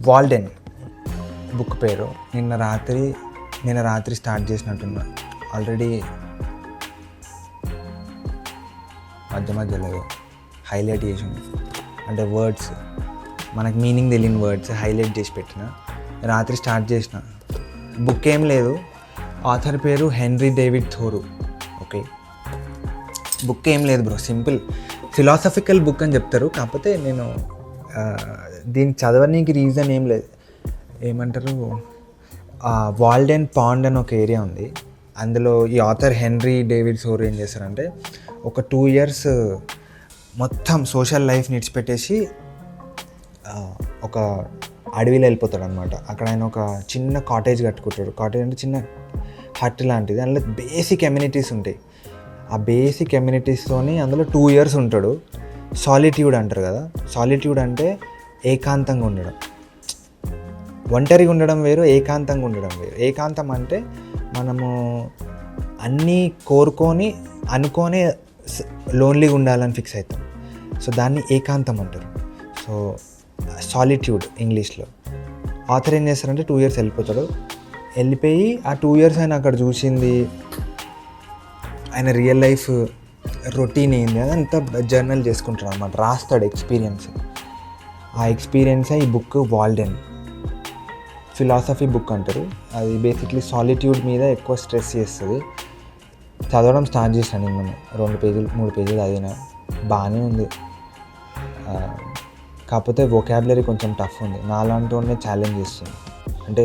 Walden book పేరు. నిన్న రాత్రి స్టార్ట్ చేసినట్టున్నా. ఆల్రెడీ మధ్యలో హైలైట్ చేసి అంటే వర్డ్స్ మనకు మీనింగ్ తెలియని వర్డ్స్ హైలైట్ చేసి పెట్టిన. రాత్రి స్టార్ట్ చేసిన. బుక్ ఏం లేదు, ఆథర్ పేరు henry David Thoreau. Okay, book ఏం లేదు బ్రో, సింపుల్ ఫిలాసఫికల్ బుక్ అని చెప్తారు. కాకపోతే నేను దీన్ని చదవడానికి రీజన్ ఏం లేదు. ఏమంటారు, వాల్డెన్ పాండ్ అని ఒక ఏరియా ఉంది. అందులో ఈ ఆథర్ హెన్రీ డేవిడ్ థోరో ఏం చేస్తారంటే ఒక 2 years మొత్తం సోషల్ లైఫ్ని ఇడిచిపెట్టేసి ఒక అడవిలో వెళ్ళిపోతాడు అనమాట. అక్కడ ఆయన ఒక చిన్న కాటేజ్ కట్టుకుంటాడు. కాటేజ్ అంటే చిన్న హట్ లాంటిది. అందులో బేసిక్ ఎమ్యూనిటీస్ ఉంటాయి. ఆ బేసిక్ ఎమ్యూనిటీస్తోని అందులో 2 years ఉంటాడు. సాలిట్యూడ్ అంటారు కదా, సాలిట్యూడ్ అంటే ఏకాంతంగా ఉండడం. ఒంటరిగా ఉండడం వేరు, ఏకాంతంగా ఉండడం వేరు. ఏకాంతం అంటే మనము అన్నీ అనుకొని లోన్లీగా ఉండాలని ఫిక్స్ అవుతాం. సో దాన్ని ఏకాంతం అంటారు. సో సాలిట్యూడ్ ఇంగ్లీష్లో. ఆథర్ ఏం చేస్తారంటే 2 years వెళ్ళిపోయి ఆ 2 years ఆయన అక్కడ చూసింది, ఆయన రియల్ లైఫ్ రొటీన్ ఏంది అదంతా జర్నల్ చేసుకుంటాడు అనమాట. రాస్తాడు ఎక్స్పీరియన్స్. ఆ ఎక్స్పీరియన్స్ ఈ బుక్ వాల్డెన్ ఫిలాసఫీ బుక్ అంటారు. అది బేసిక్లీ సాలిట్యూడ్ మీద ఎక్కువ స్ట్రెస్ చేస్తుంది. చదవడం స్టార్ట్ చేశాను నేను 2 pages 3 pages చదివిన. బాగానే ఉంది, కాకపోతే వొకాబులరీ కొంచెం టఫ్ ఉంది. నాలాంటి వాడినే ఛాలెంజ్ చేస్తుంది. అంటే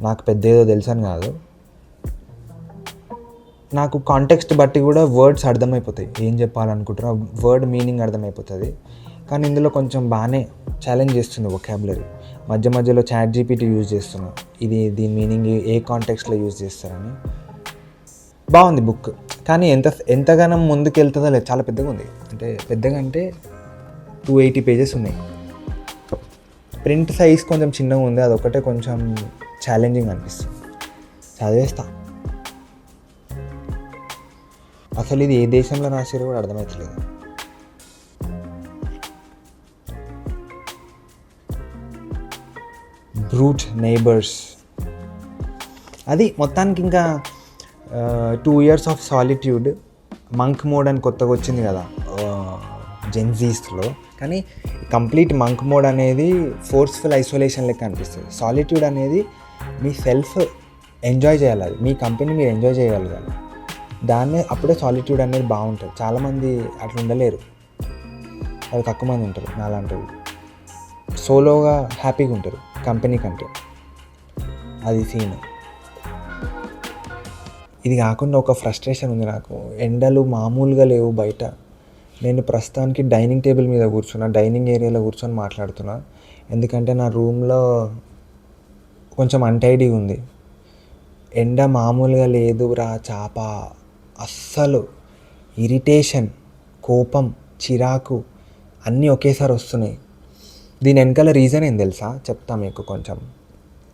నాకు పెద్ద ఏదో తెలుసని కాదు, నాకు కాంటెక్స్ట్ బట్టి కూడా వర్డ్స్ అర్థమైపోతాయి. ఏం చెప్పాలనుకుంటారో వర్డ్ మీనింగ్ అర్థమైపోతుంది. కానీ ఇందులో కొంచెం బాగానే ఛాలెంజ్ చేస్తుంది వొకాబులరీ. మధ్యలో ChatGPT యూజ్ చేస్తున్నా, దీని మీనింగ్ ఏ కాంటెక్స్ట్లో యూజ్ చేస్తారని. బాగుంది బుక్, కానీ ఎంతగానో ముందుకు వెళ్తుందో లేదు. చాలా పెద్దగా ఉంది. అంటే పెద్దగా అంటే 280 pages ఉన్నాయి. ప్రింట్ సైజ్ కొంచెం చిన్నగా ఉంది, అదొకటే కొంచెం ఛాలెంజింగ్ అనిపిస్తుంది. చదివేస్తా. అసలు ఇది ఏ దేశంలో రాసారో కూడా అర్థమవుతలేదు. Brute neighbours. అది మొత్తానికి ఇంకా 2 years of solitude. Monk mode అని కొత్తగా వచ్చింది కదా జెన్జీస్లో. కానీ కంప్లీట్ మంక్ మోడ్ అనేది ఫోర్స్ఫుల్ ఐసోలేషన్ లెక్క అనిపిస్తుంది. సాలిట్యూడ్ అనేది మీ సెల్ఫ్ ఎంజాయ్ చేయాలి, అది మీ కంపెనీ మీరు ఎంజాయ్ చేయగలగాలి. దాన్నే అప్పుడే సాలిట్యూడ్ అనేది బాగుంటుంది. చాలామంది అట్లా ఉండలేరు, అది తక్కువ మంది ఉంటారు. నాలాంటి సోలోగా హ్యాపీగా ఉంటారు కంపెనీ కంటే. అది సీన్. ఇది కాకుండా ఒక ఫ్రస్ట్రేషన్ ఉంది నాకు. ఎండలు మామూలుగా లేవు బయట. నేను ప్రస్తుతానికి డైనింగ్ టేబుల్ మీద కూర్చున్నా, డైనింగ్ ఏరియాలో కూర్చొని మాట్లాడుతున్నా. ఎందుకంటే నా రూమ్లో కొంచెం అన్టైడీగా ఉంది. ఎండ మామూలుగా లేదు రా చాప. అస్సలు ఇరిటేషన్, కోపం, చిరాకు అన్నీ ఒకేసారి వస్తున్నాయి. దీని వెనకాల రీజన్ ఏం తెలుసా, చెప్తా మీకు. కొంచెం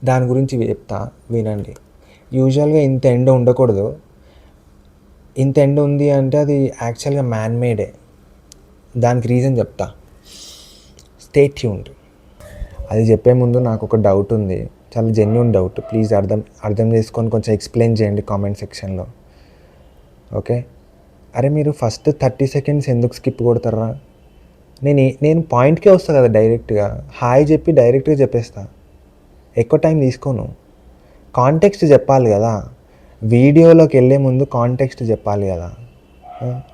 దాని గురించి చెప్తా, వినండి. యూజువల్గా ఇంత ఎండ ఉండకూడదు. ఇంత ఎండ ఉంది అంటే అది యాక్చువల్గా మ్యాన్ మేడే. దానికి రీజన్ చెప్తా, స్టే ట్యూన్డ్. అది చెప్పే ముందు నాకు ఒక డౌట్ ఉంది, చాలా జెన్యూన్ డౌట్. ప్లీజ్ అర్థం చేసుకొని కొంచెం ఎక్స్ప్లెయిన్ చేయండి కామెంట్ సెక్షన్లో. ఓకే, అరే మీరు ఫస్ట్ 30 seconds ఎందుకు స్కిప్ కొడతారా? నేను పాయింట్కే వస్తా కదా డైరెక్ట్గా. హాయ్ చెప్పి డైరెక్ట్గా చెప్పేస్తా, ఎక్కువ టైం తీసుకోను. కాంటెక్స్ట్ చెప్పాలి కదా, వీడియోలోకి వెళ్ళే ముందు కాంటెక్స్ట్ చెప్పాలి కదా.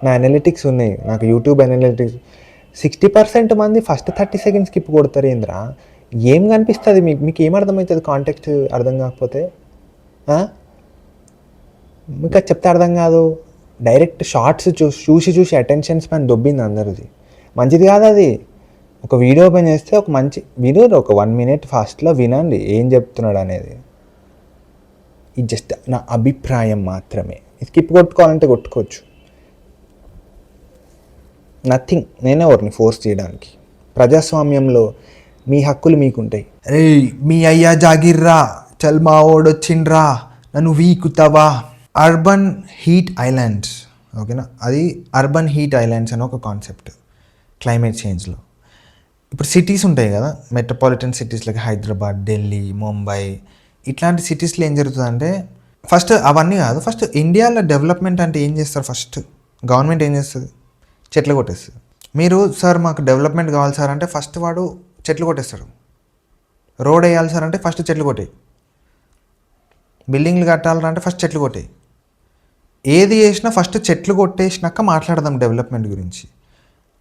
నా అనలిటిక్స్ ఉన్నాయి, నాకు యూట్యూబ్ అనలిటిక్స్. 60% మంది ఫస్ట్ 30 seconds స్కిప్ కొడతారు. ఏంద్రా ఏం కనిపిస్తుంది మీకు ఏం అర్థమవుతుంది కాంటెక్స్ట్ అర్థం కాకపోతే? మీకు అది చెప్తే అర్థం కాదు. డైరెక్ట్ షార్ట్స్ చూసి అటెన్షన్ స్పాన్ దొబ్బింది అందరిది. మంచిది కాదు అది. ఒక వీడియో ఓపెన్ చేస్తే ఒక మంచి వీడియో ఒక 1 minute ఫాస్ట్లో వినండి ఏం చెప్తున్నాడు అనేది. ఇది జస్ట్ నా అభిప్రాయం మాత్రమే. స్కిప్ కొట్టుకోవాలంటే కొట్టుకోవచ్చు, నథింగ్. నేనే ఎవరిని ఫోర్స్ చేయడానికి. ప్రజాస్వామ్యంలో మీ హక్కులు మీకుంటాయి. అరే మీ అయ్యా జాగిర్రా, చల్ మా ఓడొచ్చిండ్రా, నన్ను వీకుతావా. అర్బన్ హీట్ ఐలాండ్స్, ఓకేనా? అది అర్బన్ హీట్ ఐలాండ్స్ అని ఒక కాన్సెప్ట్ క్లైమేట్ చేంజ్లో. ఇప్పుడు సిటీస్ ఉంటాయి కదా, metropolitan cities like Hyderabad, Delhi, Mumbai, ఇట్లాంటి సిటీస్లో ఏం జరుగుతుందంటే ఫస్ట్ అవన్నీ కాదు, ఫస్ట్ ఇండియాలో డెవలప్మెంట్ అంటే ఏం చేస్తారు, ఫస్ట్ గవర్నమెంట్ ఏం చేస్తుంది, చెట్లు కొట్టేస్తుంది. మీరు సార్ మాకు డెవలప్మెంట్ కావాలి సార్ అంటే ఫస్ట్ వాడు చెట్లు కొట్టేస్తాడు. రోడ్ వేయాలి సార్ అంటే ఫస్ట్ చెట్లు కొట్టాయి. బిల్డింగ్లు కట్టాలంటే ఫస్ట్ చెట్లు కొట్టాయి. ఏది చేసినా ఫస్ట్ చెట్లు కొట్టేసినాక మాట్లాడదాం డెవలప్మెంట్ గురించి.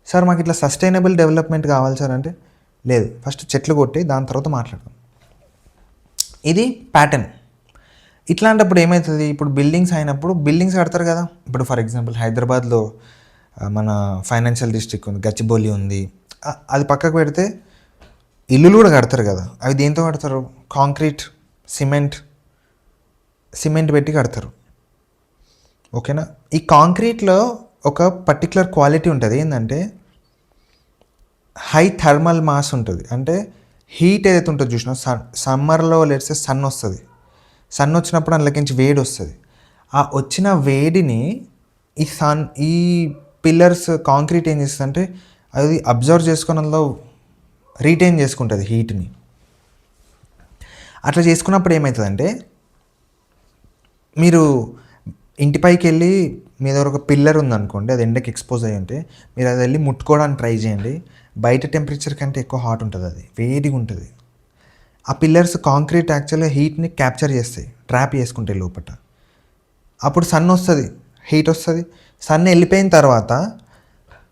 సార్ మాకు ఇట్లా సస్టైనబుల్ డెవలప్మెంట్ కావాలి సార్ అంటే లేదు, ఫస్ట్ చెట్లు కొట్టి దాని తర్వాత మాట్లాడదాం. ఇది ప్యాటర్న్. ఇట్లాంటప్పుడు ఏమవుతుంది, ఇప్పుడు బిల్డింగ్స్ అయినప్పుడు బిల్డింగ్స్ కడతారు కదా. ఇప్పుడు ఫర్ ఎగ్జాంపుల్ హైదరాబాద్లో మన ఫైనాన్షియల్ డిస్ట్రిక్ట్ ఉంది, గచ్చిబౌలి ఉంది, అది పక్కకు పెడితే ఇల్లులు కూడా కడతారు కదా. అవి దేంతో కడతారు, కాంక్రీట్, సిమెంట్ పెట్టి కడతారు. ఓకేనా. ఈ కాంక్రీట్లో ఒక పర్టికులర్ క్వాలిటీ ఉంటుంది, ఏంటంటే హై థర్మల్ మాస్ ఉంటుంది. అంటే హీట్ ఏదైతే ఉంటుందో చూసినా, సమ్మర్లో లేస్తే సన్ వస్తుంది, సన్ వచ్చినప్పుడు అందులోకించి వేడి వస్తుంది. ఆ వచ్చిన వేడిని ఈ పిల్లర్స్ కాంక్రీట్ ఏం చేస్తుంది అంటే అది అబ్జర్వ్ చేసుకుని అందులో రీటైన్ చేసుకుంటుంది హీట్ని. అట్లా చేసుకున్నప్పుడు ఏమవుతుందంటే మీరు ఇంటిపైకి వెళ్ళి మీ దగ్గర ఒక పిల్లర్ ఉందనుకోండి, అది ఎండకి ఎక్స్పోజ్ అయ్యి ఉంటే మీరు అది వెళ్ళి ముట్టుకోవడానికి ట్రై చేయండి. బయట టెంపరేచర్ కంటే ఎక్కువ హాట్ ఉంటుంది, అది వేడిగా ఉంటుంది. ఆ పిల్లర్స్ కాంక్రీట్ యాక్చువల్గా హీట్ని క్యాప్చర్ చేస్తాయి, ట్రాప్ చేసుకుంటాయి లోపల. అప్పుడు సన్ వస్తుంది, హీట్ వస్తుంది. సన్ వెళ్ళిపోయిన తర్వాత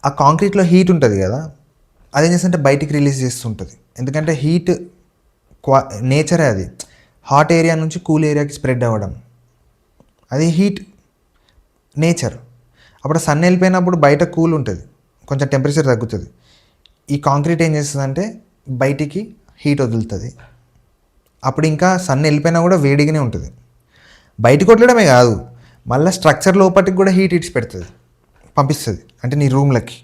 ఆ కాంక్రీట్లో హీట్ ఉంటుంది కదా, అదేం చేస్తుంటే బయటికి రిలీజ్ చేస్తుంటుంది. ఎందుకంటే హీట్ నేచరే, అది హాట్ ఏరియా నుంచి కూల్ ఏరియాకి స్ప్రెడ్ అవ్వడం, అది హీట్ నేచర్. అప్పుడు సన్ వెళ్ళిపోయినప్పుడు బయట కూల్ ఉంటుంది, కొంచెం టెంపరేచర్ తగ్గుతుంది. ఈ కాంక్రీట్ ఏం చేస్తుందంటే బయటికి హీట్ వదులుతుంది. అప్పుడు ఇంకా సన్ వెళ్ళిపోయినా కూడా వేడిగానే ఉంటుంది. బయటికి కొట్టడమే కాదు, మళ్ళీ స్ట్రక్చర్ లోపలికి కూడా హీట్ ఇట్స్ పెడుతుంది, పంపిస్తుంది. అంటే నీ రూమ్లకి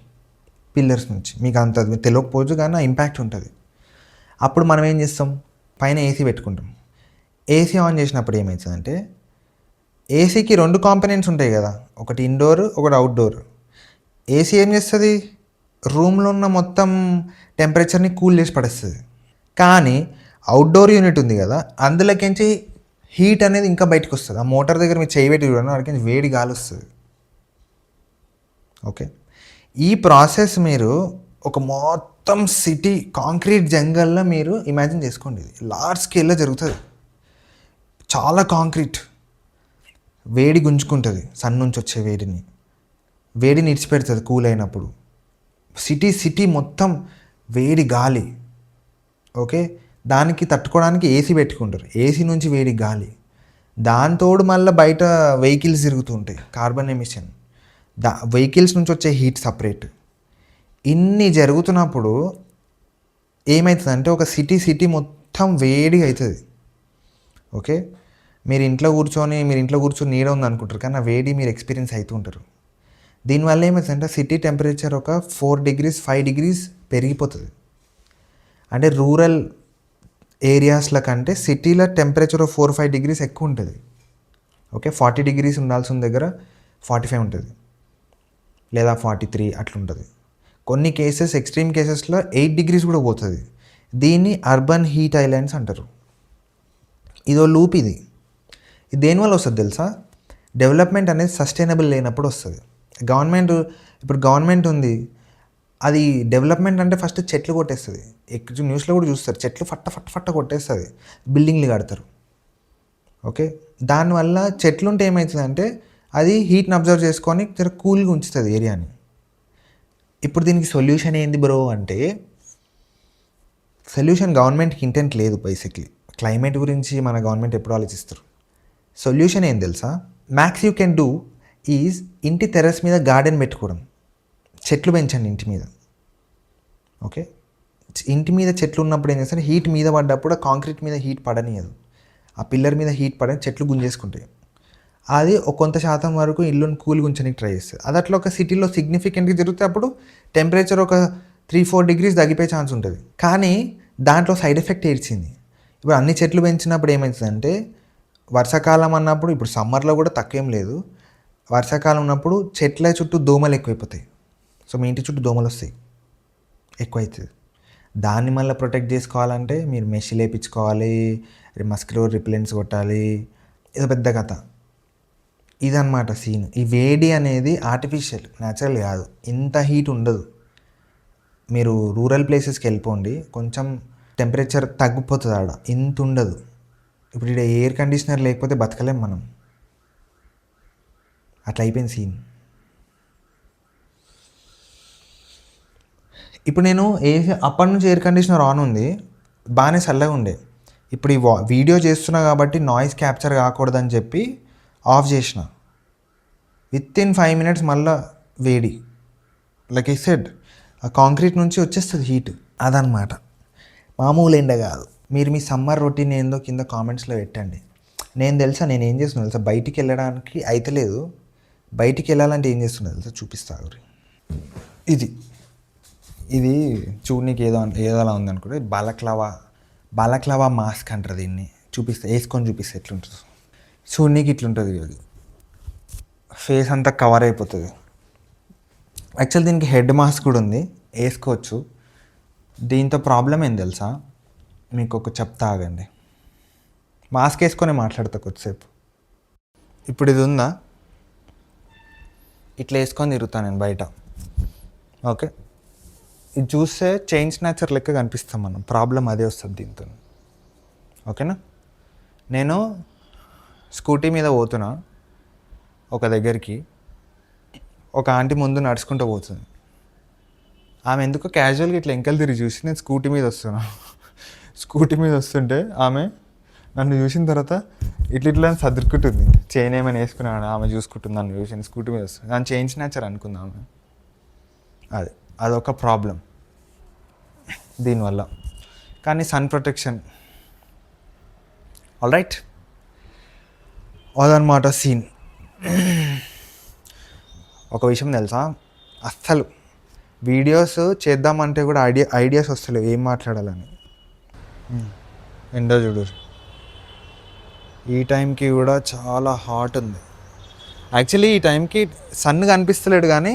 పిల్లర్స్ నుంచి. మీకు అంత తెలియకపోవచ్చు కానీ ఆ ఇంపాక్ట్ ఉంటుంది. అప్పుడు మనం ఏం చేస్తాం, పైన ఏసీ పెట్టుకుంటాం. ఏసీ ఆన్ చేసినప్పుడు ఏమవుతుందంటే ఏసీకి 2 కాంపోనెంట్స్ ఉంటాయి కదా, ఒకటి ఇండోర్, ఒకటి అవుట్డోర్. ఏసీ ఏం చేస్తుంది, రూమ్లో ఉన్న మొత్తం టెంపరేచర్ని కూల్ చేసి పడేస్తుంది. కానీ అవుట్డోర్ యూనిట్ ఉంది కదా, అందులోకించి హీట్ అనేది ఇంకా బయటకు వస్తుంది. ఆ మోటార్ దగ్గర మీరు చేయి పెట్టి చూడండి, వాడికి వేడి గాలి వస్తుంది. ఓకే. ఈ ప్రాసెస్ మీరు ఒక మొత్తం సిటీ కాంక్రీట్ జంగల్లో మీరు ఇమాజిన్ చేసుకోండి. ఇది లార్జ్ స్కేల్లో జరుగుతుంది. చాలా కాంక్రీట్ వేడి గుంజుకుంటుంది, సన్ నుంచి వచ్చే వేడిని ఇడిచిపెడుతుంది కూల్ అయినప్పుడు. సిటీ మొత్తం వేడి గాలి. ఓకే. దానికి తట్టుకోవడానికి ఏసీ పెట్టుకుంటారు, ఏసీ నుంచి వేడి గాలి. దాంతోడు మళ్ళీ బయట వెహికల్స్ తిరుగుతుంటాయి, కార్బన్ ఎమిషన్, వెహికల్స్ నుంచి వచ్చే హీట్ సపరేట్. ఇన్ని జరుగుతున్నప్పుడు ఏమవుతుందంటే ఒక సిటీ మొత్తం వేడిగా అవుతుంది. ఓకే. మీరు ఇంట్లో కూర్చొని నీడ ఉంది అనుకుంటారు, కానీ ఆ వేడి మీరు ఎక్స్పీరియన్స్ అవుతూ ఉంటారు. దీనివల్ల ఏమవుతుందంటే సిటీ టెంపరేచర్ ఒక 4 degrees 5 degrees పెరిగిపోతుంది. అంటే రూరల్ ఏరియాస్ల కంటే సిటీలో టెంపరేచర్ 4-5 degrees ఎక్కువ ఉంటుంది. ఓకే. 40 degrees ఉండాల్సిన దగ్గర 45 ఉంటుంది, లేదా 43 అట్లుంటుంది. కొన్ని కేసెస్, ఎక్స్ట్రీమ్ కేసెస్లో 8 degrees కూడా పోతుంది. దీన్ని అర్బన్ హీట్ ఐలాండ్స్ అంటారు. ఇదో లూప్. ఇది దేనివల్ల వస్తుంది తెలుసా, డెవలప్మెంట్ అనేది సస్టైనబుల్ లేనప్పుడు వస్తుంది. గవర్నమెంట్ ఉంది, అది డెవలప్మెంట్ అంటే ఫస్ట్ చెట్లు కొట్టేస్తుంది. న్యూస్లో కూడా చూస్తారు, చెట్లు ఫట్ట కొట్టేస్తుంది, బిల్డింగ్లు కడతారు. ఓకే. దానివల్ల చెట్లు ఉంటే ఏమవుతుందంటే అది హీట్ని అబ్జర్వ్ చేసుకొని జర కూల్గా ఉంచుతుంది ఏరియాని. ఇప్పుడు దీనికి సొల్యూషన్ ఏంది బ్రో అంటే, సొల్యూషన్ గవర్నమెంట్కి ఇంటెంట్ లేదు. బేసిక్లీ క్లైమేట్ గురించి మన గవర్నమెంట్ ఎప్పుడు ఆలోచిస్తారు. సొల్యూషన్ ఏం తెలుసా, max you can do is ఇంటి టెర్రస్ మీద గార్డెన్ పెట్టుకోవడం, చెట్లు పెంచండి ఇంటి మీద. ఓకే. ఇంటి మీద చెట్లు ఉన్నప్పుడు ఏం చేస్తారు, హీట్ మీద పడ్డప్పుడు ఆ కాంక్రీట్ మీద హీట్ పడనియదు, ఆ పిల్లర్ మీద హీట్ పడని చెట్లు గుంజేసుకుంటాయి. అది ఒక కొంత శాతం వరకు ఇల్లుని కూల్ గుంచడానికి ట్రై చేస్తుంది. అది అట్లా ఒక సిటీలో సిగ్నిఫికెంట్గా జరిగితే అప్పుడు టెంపరేచర్ ఒక 3-4 degrees తగ్గిపోయే ఛాన్స్ ఉంటుంది. కానీ దాంట్లో సైడ్ ఎఫెక్ట్ ఏడ్చింది. ఇప్పుడు అన్ని చెట్లు పెంచినప్పుడు ఏమవుతుందంటే వర్షాకాలం అన్నప్పుడు, ఇప్పుడు సమ్మర్లో కూడా తక్కువేం లేదు, వర్షాకాలం ఉన్నప్పుడు చెట్ల చుట్టూ దోమలు ఎక్కువైపోతాయి. సో మీ ఇంటి చుట్టూ దోమలు వస్తాయి, ఎక్కువ అవుతుంది. దాన్ని మళ్ళీ ప్రొటెక్ట్ చేసుకోవాలంటే మీరు మెష్ లేపించుకోవాలి, మస్కిటో రిపెలెంట్స్ కొట్టాలి, ఇది పెద్ద కథ. ఇదన్నమాట సీన్. ఈ వేడి అనేది ఆర్టిఫిషియల్, న్యాచురల్ కాదు. ఇంత హీట్ ఉండదు. మీరు రూరల్ ప్లేసెస్కి వెళ్ళిపోండి, కొంచెం టెంపరేచర్ తగ్గిపోతుంది ఆడ, ఇంత ఉండదు. ఇప్పుడు ఇక్కడ ఎయిర్ కండిషనర్ లేకపోతే బతకలేం మనం. అట్లా అయిపోయింది సీన్. ఇప్పుడు నేను అప్పటి నుంచి ఎయిర్ కండిషనర్ ఆన్ ఉంది, బాగానే చల్లగా ఉండే. ఇప్పుడు ఈ వీడియో చేస్తున్నా కాబట్టి నాయిస్ క్యాప్చర్ కాకూడదని చెప్పి ఆఫ్ చేసిన. విత్ ఇన్ 5 minutes మళ్ళీ వేడి. లైక్ ఐ సెడ్, ఆ కాంక్రీట్ నుంచి వచ్చేస్తుంది హీట్. అదనమాట, మామూలు ఎండ కాదు. మీరు మీ సమ్మర్ రొటీన్ ఏందో కింద కామెంట్స్లో పెట్టండి. నేను ఏం చేస్తున్నా తెలుసా, బయటికి వెళ్ళడానికి అయితలేదు. బయటికి వెళ్ళాలంటే ఏం చేస్తున్నా తెలుసా, చూపిస్తా. ఇది చూడనీకి ఏదోలా ఉంది అనుకుంటే బాలక్లావా మాస్క్ అంటారు దీన్ని. వేసుకొని చూపిస్తా ఎట్లుంటుంది. చూడనీకి ఇట్లుంటుంది, అది ఫేస్ అంతా కవర్ అయిపోతుంది. యాక్చువల్ దీనికి హెడ్ మాస్క్ కూడా ఉంది, వేసుకోవచ్చు. దీంతో ప్రాబ్లం ఏం తెలుసా, మీకు ఒక చెప్తా, ఆగండి. మాస్క్ వేసుకొని మాట్లాడతా కొద్దిసేపు. ఇప్పుడు ఇది ఉందా, ఇట్లా వేసుకొని తిరుగుతాను నేను బయట. ఓకే, ఇది చూస్తే చైన్ స్నాచర్ లెక్క కనిపిస్తాం మనం. ప్రాబ్లం అదే వస్తుంది దీంతో. ఓకేనా, నేను స్కూటీ మీద పోతున్నా ఒక దగ్గరికి. ఒక ఆంటీ ముందు నడుచుకుంటూ పోతుంది. ఆమె ఎందుకో క్యాజువల్గా ఇట్లా ఎంకలు తిరిగి చూసి నేను స్కూటీ మీద వస్తుంటే ఆమె నన్ను చూసిన తర్వాత ఇట్లా సదురుకుంటుంది. చైన్ ఏమైనా వేసుకున్నాను, ఆమె చూసుకుంటుంది నన్ను చూసి. స్కూటీ మీద వస్తుంది, నన్ను చైన్ స్నాచర్ అనుకుంది ఆమె. అదొక ప్రాబ్లం దీనివల్ల. కానీ సన్ ప్రొటెక్షన్ ఆల్ రైట్, అదనమాట సీన్. ఒక విషయం తెలుసా, అస్సలు వీడియోస్ చేద్దామంటే కూడా ఐడియాస్ వస్తలేవు ఏం మాట్లాడాలని. ఎండో చూడు, ఈ టైంకి కూడా చాలా హాట్ ఉంది. యాక్చువల్లీ ఈ టైంకి సన్ కనిపిస్తలేడు, కానీ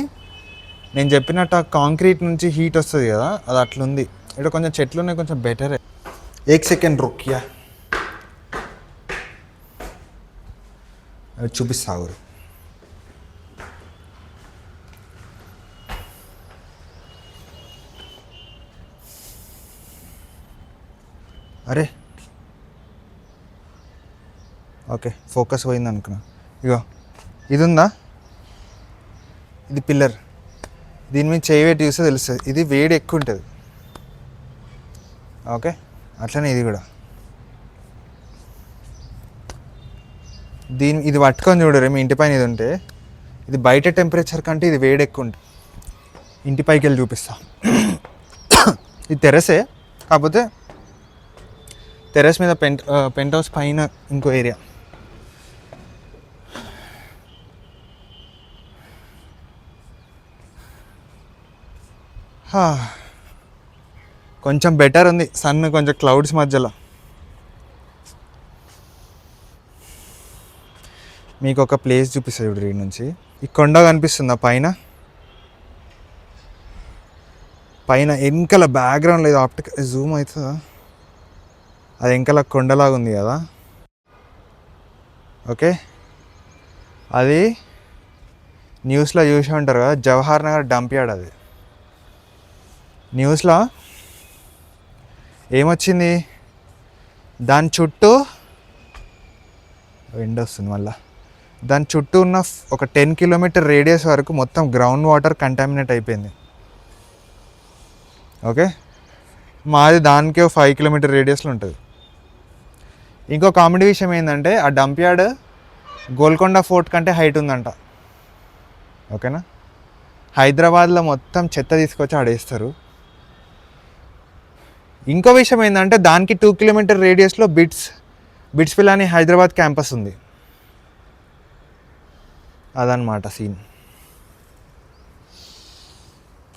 నేను చెప్పినట్టు ఆ కాంక్రీట్ నుంచి హీట్ వస్తుంది కదా, అది అట్లుంది. ఇక్కడ కొంచెం చెట్లు ఉన్నాయి, కొంచెం బెటరే. 1 second రుక్యా, చూపిస్తావు. అరే ఓకే, ఫోకస్ పోయింది అనుకున్నా. ఇగో ఇది ఉందా, ఇది పిల్లర్. దీని మీద చేయి పెట్టి చూస్తే తెలుస్తుంది, ఇది వేడి ఎక్కువ ఉంటుంది. ఓకే, అట్లనే ఇది కూడా. ఇది పట్టుకొని చూడరు మీ ఇంటి పైన. ఇది ఉంటే ఇది బయట టెంపరేచర్ కంటే ఇది వేడి ఎక్కువ ఉంటుంది. ఇంటి పైకి వెళ్ళి చూపిస్తా. ఇది టెర్రసే, కాకపోతే టెర్రస్ మీద పెంట్ హౌస్ పైన ఇంకో ఏరియా. కొంచెం బెటర్ ఉంది, సన్ కొంచెం క్లౌడ్స్ మధ్యలో. మీకు ఒక ప్లేస్ చూపిస్తుంది ఇప్పుడు ఈ నుంచి. ఈ కొండ కనిపిస్తుందా పైన వెనకాల బ్యాక్గ్రౌండ్ లేదు, ఆప్టిక్ జూమ్ అవుతుందా, అది వెనకాల కొండలాగా ఉంది కదా. ఓకే, అది న్యూస్లో చూసి ఉంటారు కదా, జవహర్ నగర్ డంప్ యార్డ్. అది న్యూస్లో ఏమొచ్చింది, దాని చుట్టూ ఎండ వస్తుంది మళ్ళా. దాని చుట్టూ ఉన్న ఒక 10 kilometer రేడియస్ వరకు మొత్తం గ్రౌండ్ వాటర్ కంటామినేట్ అయిపోయింది. ఓకే, మాది దానికే 5 kilometer రేడియస్లో ఉంటుంది. ఇంకో కామెడీ విషయం ఏంటంటే, ఆ డంప్ యార్డ్ గోల్కొండ ఫోర్ట్ కంటే హైట్ ఉందంట. ఓకేనా, హైదరాబాద్లో మొత్తం చెత్త తీసుకొచ్చి ఆడేస్తారు. ఇంకో విషయం ఏంటంటే, దానికి 2 kilometer రేడియస్లో బిట్స్ పిల్లని హైదరాబాద్ క్యాంపస్ ఉంది. అదనమాట సీన్.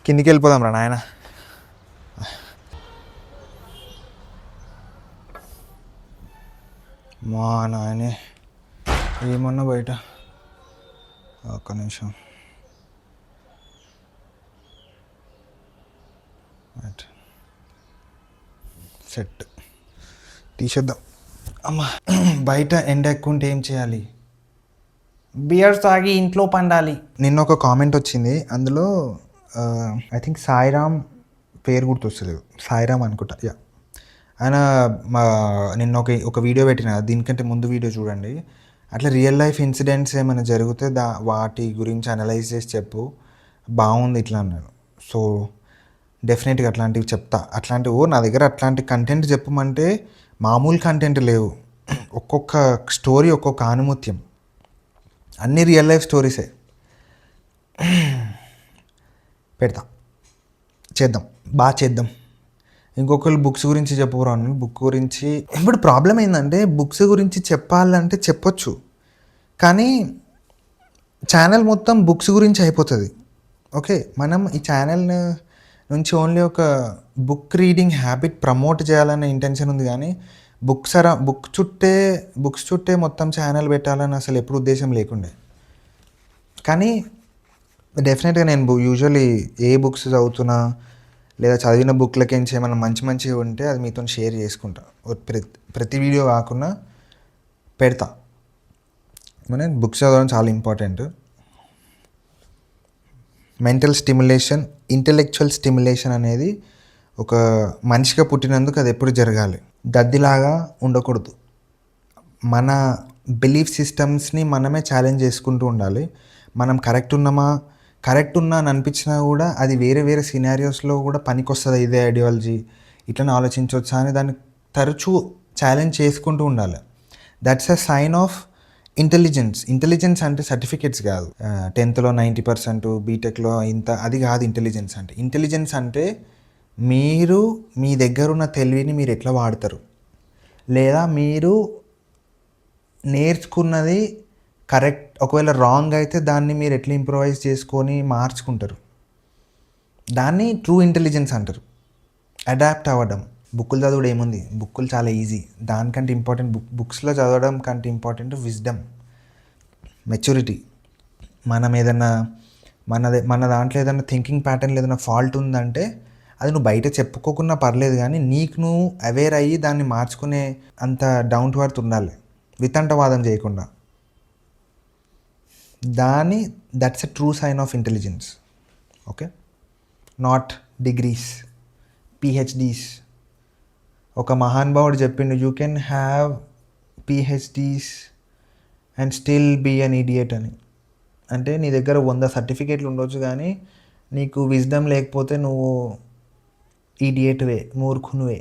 కిందికి వెళ్ళిపోదాం రా నాయన. మా నాయనే ఏమన్నా బయట, ఒక్క నిమిషం. సెట్ తీసేద్దాం. అమ్మా బయట ఎండ ఎక్కువ ఉంటే ఏం చేయాలి? బియర్ తాగి ఇంట్లో పండాలి. నిన్న ఒక కామెంట్ వచ్చింది, అందులో ఐ థింక్ సాయిరామ్ పేరు గుర్తొస్తలేదు, సాయిరామ్ అనుకుంటా. యా, ఆయన నిన్న ఒక వీడియో పెట్టిన, దీనికంటే ముందు వీడియో చూడండి. అట్లా రియల్ లైఫ్ ఇన్సిడెంట్స్ ఏమైనా జరిగితే వాటి గురించి అనలైజ్ చేసి చెప్పు, బాగుంది ఇట్లా అన్నాడు. సో డెఫినెట్గా అట్లాంటివి చెప్తా. నా దగ్గర అట్లాంటి కంటెంట్ చెప్పమంటే మామూలు కంటెంట్ లేవు. ఒక్కొక్క స్టోరీ ఒక్కొక్క ఆనుమత్యం, అన్ని రియల్ లైఫ్ స్టోరీసే. పెడతా, చేద్దాం, బాగా చేద్దాం. ఇంకొకరు బుక్స్ గురించి చెప్పరాను. బుక్ గురించి ఇప్పుడు ప్రాబ్లం ఏంటంటే, బుక్స్ గురించి చెప్పాలంటే చెప్పొచ్చు, కానీ ఛానల్ మొత్తం బుక్స్ గురించి అయిపోతుంది. ఓకే, మనం ఈ ఛానల్ నుంచి ఓన్లీ ఒక బుక్ రీడింగ్ హ్యాబిట్ ప్రమోట్ చేయాలనే ఇంటెన్షన్ ఉంది, కానీ బుక్స్ చుట్టే మొత్తం ఛానల్ పెట్టాలని అసలు ఎప్పుడు ఉద్దేశం లేకుండే. కానీ డెఫినెట్గా నేను యూజువల్లీ ఏ బుక్స్ చదువుతున్నా లేదా చదివిన బుక్లకించి ఏమైనా మంచిగా ఉంటే అది మీతో షేర్ చేసుకుంటా. ప్రతి వీడియో కాకుండా పెడతా. మన బుక్స్ చదవడం చాలా important. Mental stimulation, intellectual stimulation అనేది ఒక మనిషిగా పుట్టినందుకు అది ఎప్పుడు జరగాలి. దద్దిలాగా ఉండకూడదు. మన బిలీఫ్ సిస్టమ్స్ని మనమే ఛాలెంజ్ చేసుకుంటూ ఉండాలి. మనం కరెక్ట్ ఉన్నా అని అనిపించినా కూడా అది వేరే సినారియోస్లో కూడా పనికొస్తుంది. ఇదే ఐడియాలజీ ఇట్లనే ఆలోచించవచ్చా అని దాన్ని తరచూ ఛాలెంజ్ చేసుకుంటూ ఉండాలి. That's a sign of intelligence అంటే సర్టిఫికేట్స్ కాదు. 10th 90%, బీటెక్లో ఇంత, అది కాదు ఇంటెలిజెన్స్ అంటే. ఇంటెలిజెన్స్ అంటే మీరు మీ దగ్గర ఉన్న తెలివిని మీరు ఎట్లా వాడతారు, లేదా మీరు నేర్చుకున్నది కరెక్ట్, ఒకవేళ రాంగ్ అయితే దాన్ని మీరు ఎట్లా ఇంప్రూవైజ్ చేసుకొని మార్చుకుంటారు. దాన్ని ట్రూ ఇంటెలిజెన్స్ అంటారు. అడాప్ట్ అవ్వడం. బుక్కులు చదవడం ఏముంది, బుక్కులు చాలా ఈజీ. దానికంటే ఇంపార్టెంట్ బుక్స్లో చదవడం కంటే ఇంపార్టెంట్ విజ్డమ్, మెచ్యూరిటీ. మనం ఏదన్నా మన దాంట్లో ఏదైనా థింకింగ్ ప్యాటర్న్లో ఏదైనా ఫాల్ట్ ఉందంటే అది నువ్వు బయట చెప్పుకోకున్నా పర్లేదు, కానీ నీకు నువ్వు అవేర్ అయ్యి దాన్ని మార్చుకునే అంత డౌన్ టు ఎర్త్ ఉండాలి, వితండవాదం చేయకుండా. That's a true sign of intelligence. Okay, not degrees, PhDs. ఒక మహానుభావుడు చెప్పిండు, you can have PhDs and still be an idiot అని. అంటే నీ దగ్గర 100 సర్టిఫికేట్లు ఉండొచ్చు, కానీ నీకు విజ్డమ్ లేకపోతే నువ్వు ఇడియట్వే, మూర్ఖునివే.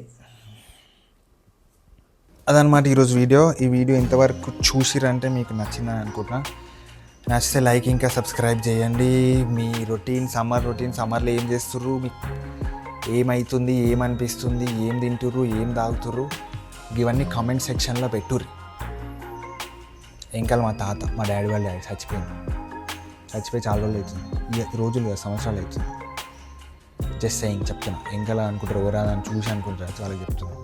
అదనమాట ఈరోజు వీడియో. ఈ వీడియో ఇంతవరకు చూసిరంటే మీకు నచ్చిందని అనుకుంటున్నా. నచ్చితే లైక్, ఇంకా సబ్స్క్రైబ్ చేయండి. మీ సమ్మర్లో ఏం చేస్తుర్రు, మీకు ఏమవుతుంది, ఏమనిపిస్తుంది, ఏం తింటుర్రు, ఏం తాగుతుర్రు, ఇవన్నీ కామెంట్ సెక్షన్లో పెట్టుర్రి. ఇంకా మా డాడీ వాళ్ళ డాడీ చచ్చిపోయి చాలా రోజులు అవుతుంది, రోజులు సంవత్సరాలు అవుతుంది. జస్ట్ సెయింగ్ చెప్తున్నా. ఇంకా అనుకుంటారు, ఎవరైనా చూసి అనుకుంటారు, చాలా చెప్తున్నా.